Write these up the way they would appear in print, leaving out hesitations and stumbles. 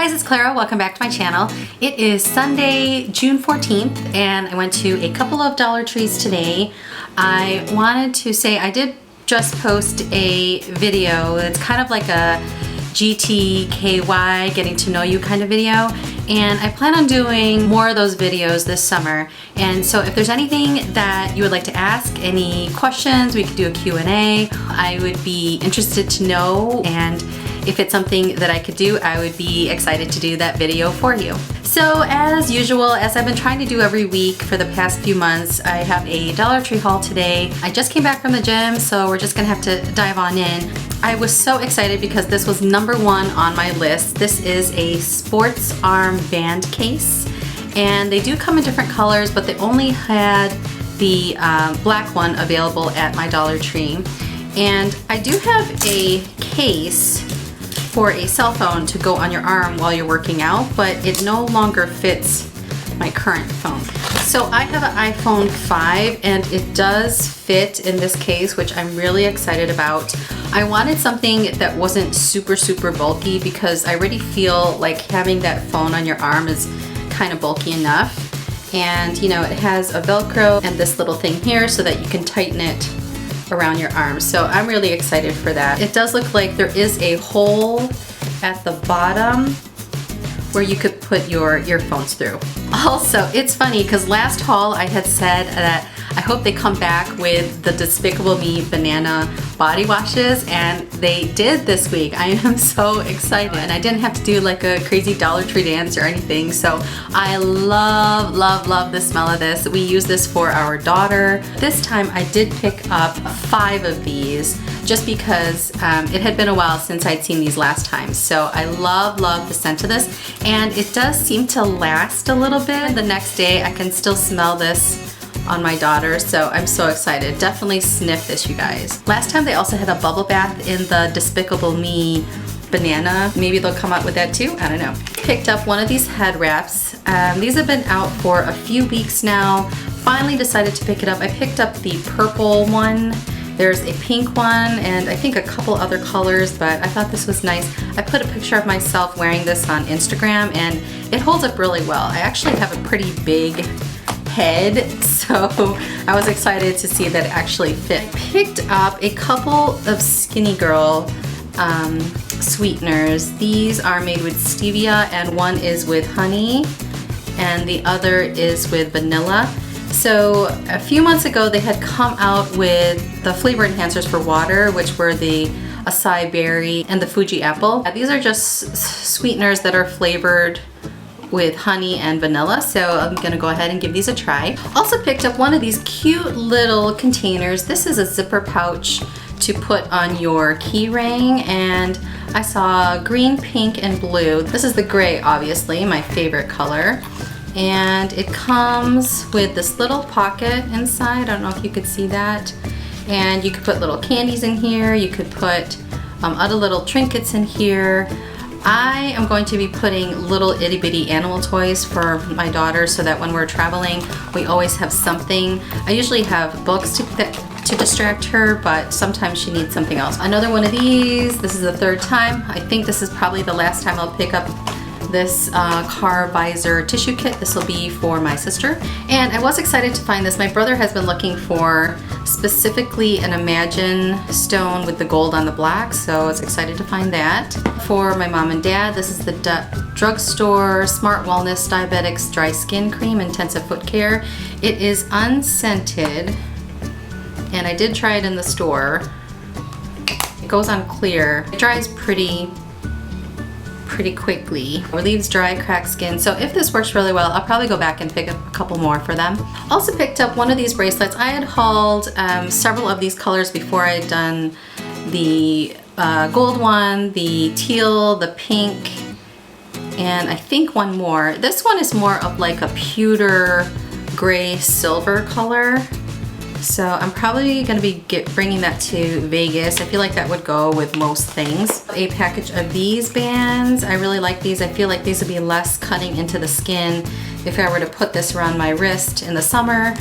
guys, it's Clara. Welcome back to my channel. It is Sunday, June 14th, and I went to a couple of Dollar Trees today. I wanted to say I did just post a video. It's kind of like a GTKY, getting to know you kind of video, and I plan on doing more of those videos this summer. And so if there's anything that you would like to ask, any questions, we could do a Q&A. I would be interested to know, and if it's something that I could do, I would be excited to do that video for you. So as usual, as I've been trying to do every week for the past few months, I have a Dollar Tree haul today. I just came back from the gym, so we're just gonna have to dive on in. I was so excited because this was #1 on my list. This is a sports armband case, and they do come in different colors, but they only had the black one available at my Dollar Tree. And I do have a case for a cell phone to go on your arm while you're working out, but it no longer fits my current phone. So I have an iPhone 5 and it does fit in this case, which I'm really excited about. I wanted something that wasn't super bulky because I already feel like having that phone on your arm is kind of bulky enough. And you know, it has a Velcro and this little thing here so that you can tighten it around your arm. So I'm really excited for that. It does look like there is a hole at the bottom where you could put your earphones through. Also, it's funny because last haul I had said that I hope they come back with the Despicable Me banana body washes, and they did this week. I am so excited, and I didn't have to do like a crazy Dollar Tree dance or anything, so I love the smell of this. We use this for our daughter. This time I did pick up 5 of these just because it had been a while since I'd seen these last time. So I love the scent of this, and it does seem to last a little bit. The next day I can still smell this on my daughter, so I'm so excited. Definitely sniff this, you guys. Last time they also had a bubble bath in the Despicable Me banana. Maybe they'll come out with that too, I don't know. Picked up one of these head wraps. These have been out for a few weeks now. Finally decided to pick it up. I picked up the purple one. There's a pink one and I think a couple other colors, but I thought this was nice. I put a picture of myself wearing this on Instagram and it holds up really well. I actually have a pretty big head, so I was excited to see that it actually fit. Picked up a couple of Skinnygirl sweeteners. These are made with stevia and one is with honey and the other is with vanilla. So a few months ago they had come out with the flavor enhancers for water, which were the acai berry and the Fuji apple. These are just sweeteners that are flavored with honey and vanilla, so I'm gonna go ahead and give these a try. Also picked up one of these cute little containers. This is a zipper pouch to put on your key ring, and I saw green, pink, and blue. This is the gray, obviously, my favorite color. And it comes with this little pocket inside. I don't know if you could see that. And you could put little candies in here. You could put other little trinkets in here. I am going to be putting little itty bitty animal toys for my daughter so that when we're traveling, we always have something. I usually have books to distract her, but sometimes she needs something else. Another one of these. This is the 3rd time. I think this is probably the last time I'll pick up this car visor tissue kit. This will be for my sister. And I was excited to find this. My brother has been looking for specifically an Imagine stone with the gold on the black, so I was excited to find that. For my mom and dad, this is the drugstore Smart Wellness Diabetics Dry Skin Cream Intensive Foot Care. It is unscented, and I did try it in the store. It goes on clear. It dries pretty quickly. Relieves dry, cracked skin. So if this works really well, I'll probably go back and pick up a couple more for them. Also picked up one of these bracelets. I had hauled several of these colors before I had done the gold one, the teal, the pink, and I think one more. This one is more of like a pewter gray silver color. So I'm probably gonna be bringing that to Vegas. I feel like that would go with most things. A package of these bands. I really like these. I feel like these would be less cutting into the skin if I were to put this around my wrist in the summer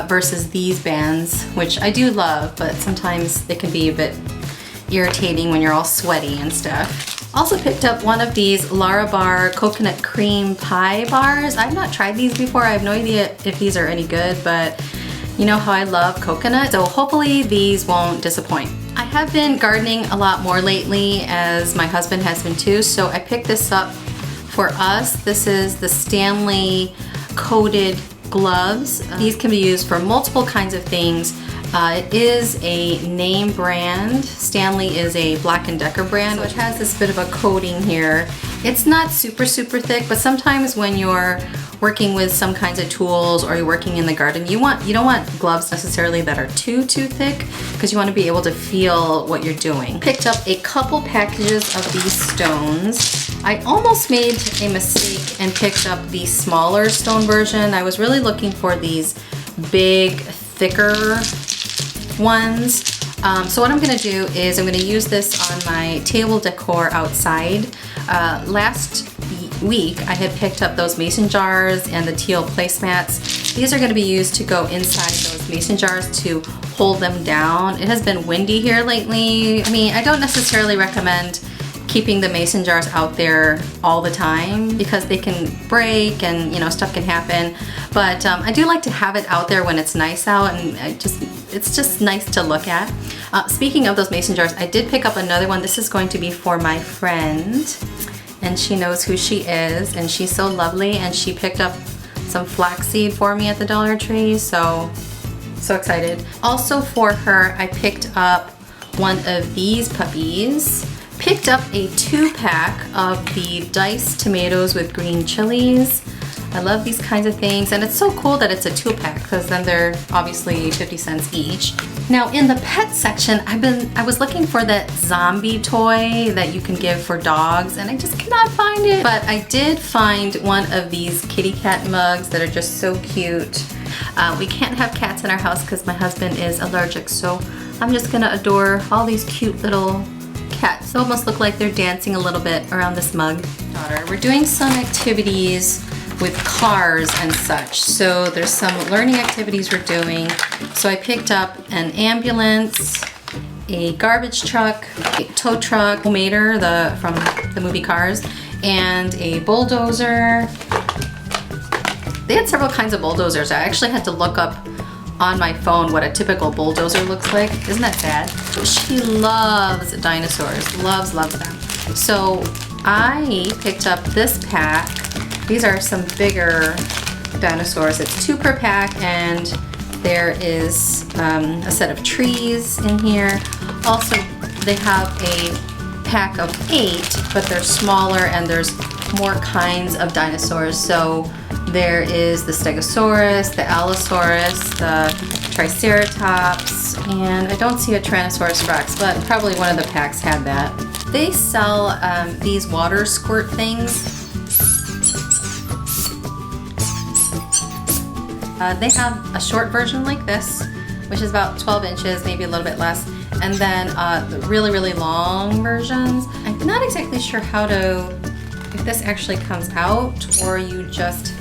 versus these bands, which I do love, but sometimes they can be a bit irritating when you're all sweaty and stuff. Also picked up one of these Lara Bar coconut cream pie bars. I've not tried these before. I have no idea if these are any good, but you know how I love coconut, so hopefully these won't disappoint. I have been gardening a lot more lately, as my husband has been too, so I picked this up for us. This is the Stanley coated gloves. These can be used for multiple kinds of things. It is a name brand. Stanley is a Black & Decker brand, which has this bit of a coating here. It's not super thick, but sometimes when you're working with some kinds of tools or you're working in the garden, you don't want gloves necessarily that are too thick, because you want to be able to feel what you're doing. Picked up a couple packages of these stones. I almost made a mistake and picked up the smaller stone version. I was really looking for these big, thicker ones. So what I'm gonna do is I'm gonna use this on my table decor outside. Last week I had picked up those mason jars and the teal placemats. These are gonna be used to go inside those mason jars to hold them down. It has been windy here lately. I mean, I don't necessarily recommend keeping the mason jars out there all the time because they can break and stuff can happen. But I do like to have it out there when it's nice out, and it's just nice to look at. Speaking of those mason jars, I did pick up another one. This is going to be for my friend, and she knows who she is, and she's so lovely, and she picked up some flaxseed for me at the Dollar Tree, so excited. Also for her, I picked up one of these puppies. Picked up a 2-pack of the diced tomatoes with green chilies. I love these kinds of things, and it's so cool that it's a 2-pack because then they're obviously 50 cents each. Now in the pet section, I was looking for that zombie toy that you can give for dogs, and I just cannot find it. But I did find one of these kitty cat mugs that are just so cute. We can't have cats in our house because my husband is allergic, so I'm just gonna adore all these cute little cats. They almost look like they're dancing a little bit around this mug. We're doing some activities with cars and such. So there's some learning activities we're doing. So I picked up an ambulance, a garbage truck, a tow truck, Mater, from the movie Cars, and a bulldozer. They had several kinds of bulldozers. I actually had to look up on my phone what a typical bulldozer looks like. Isn't that sad? She loves dinosaurs, loves them. So I picked up this pack. These are some bigger dinosaurs. It's 2 per pack, and there is a set of trees in here. Also, they have a pack of 8, but they're smaller and there's more kinds of dinosaurs. So there is the Stegosaurus, the Allosaurus, the Triceratops, and I don't see a Tyrannosaurus Rex, but probably one of the packs had that. They sell these water squirt things. They have a short version like this, which is about 12 inches, maybe a little bit less, and then the really long versions. I'm not exactly sure if this actually comes out or you just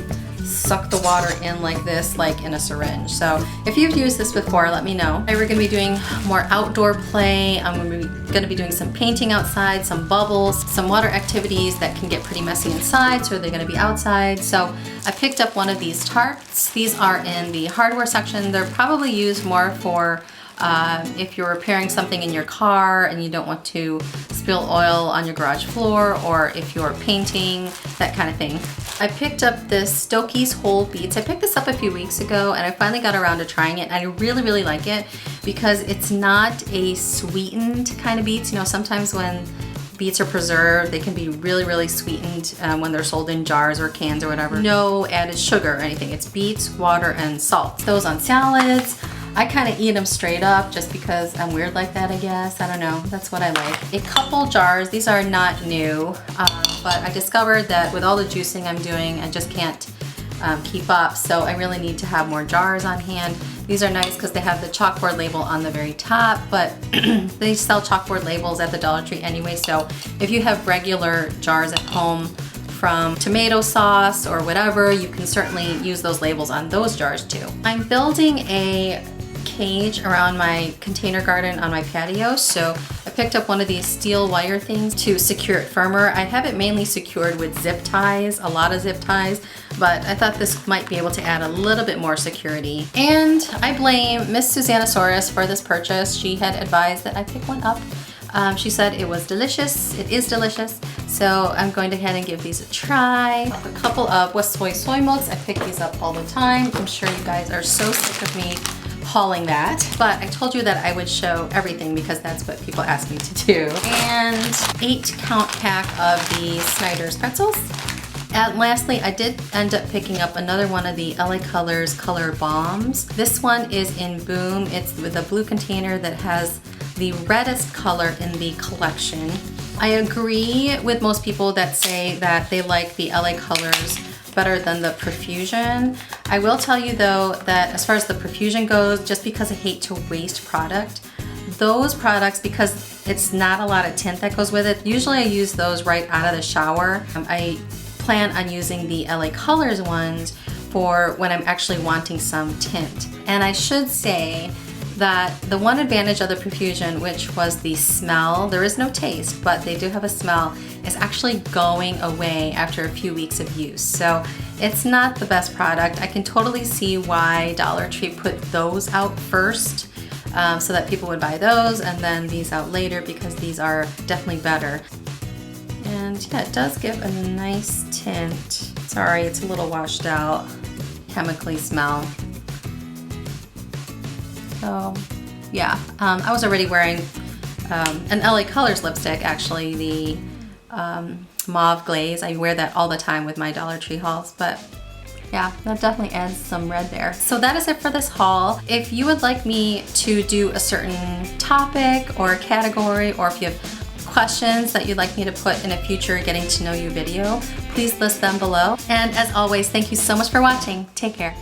suck the water in like this, like in a syringe. So if you've used this before, let me know. We're gonna be doing more outdoor play. I'm gonna be doing some painting outside, some bubbles, some water activities that can get pretty messy inside, so they're gonna be outside. So I picked up one of these tarps. These are in the hardware section. They're probably used more for if you're repairing something in your car and you don't want to spill oil on your garage floor, or if you're painting, that kind of thing. I picked up this Stokey's Whole Beets. I picked this up a few weeks ago and I finally got around to trying it, and I really like it because it's not a sweetened kind of beets. Sometimes when beets are preserved, they can be really sweetened when they're sold in jars or cans or whatever. No added sugar or anything. It's beets, water, and salt. Those on salads. I kind of eat them straight up just because I'm weird like that, I guess. I don't know. That's what I like. A couple jars. These are not new, but I discovered that with all the juicing I'm doing, I just can't keep up. So I really need to have more jars on hand. These are nice because they have the chalkboard label on the very top, but they sell chalkboard labels at the Dollar Tree anyway. So if you have regular jars at home from tomato sauce or whatever, you can certainly use those labels on those jars too. I'm building a cage around my container garden on my patio, so I picked up one of these steel wire things to secure it firmer. I have it mainly secured with zip ties, a lot of zip ties, but I thought this might be able to add a little bit more security. And I blame Miss Susannosaurus for this purchase. She had advised that I pick one up. She said it was delicious. It is delicious. So I'm going to ahead and give these a try. A couple of West soy milks. I pick these up all the time. I'm sure you guys are so sick of me hauling that. But I told you that I would show everything because that's what people ask me to do. And 8-count pack of the Snyder's pretzels. And lastly, I did end up picking up another one of the LA Colors Color Bombs. This one is in Boom. It's with a blue container that has the reddest color in the collection. I agree with most people that say that they like the LA Colors better than the Profusion. I will tell you though that as far as the Profusion goes, just because I hate to waste product, those products, because it's not a lot of tint that goes with it, usually I use those right out of the shower. I plan on using the LA Colors ones for when I'm actually wanting some tint. And I should say that the one advantage of the Profusion, which was the smell, there is no taste, but they do have a smell, is actually going away after a few weeks of use. So it's not the best product. I can totally see why Dollar Tree put those out first, so that people would buy those and then these out later, because these are definitely better. And yeah, it does give a nice tint. Sorry, it's a little washed out, chemically smell. So yeah, I was already wearing an LA Colors lipstick, actually, the mauve glaze. I wear that all the time with my Dollar Tree hauls, but yeah, that definitely adds some red there. So that is it for this haul. If you would like me to do a certain topic or category, or if you have questions that you'd like me to put in a future getting to know you video, please list them below. And as always, thank you so much for watching. Take care.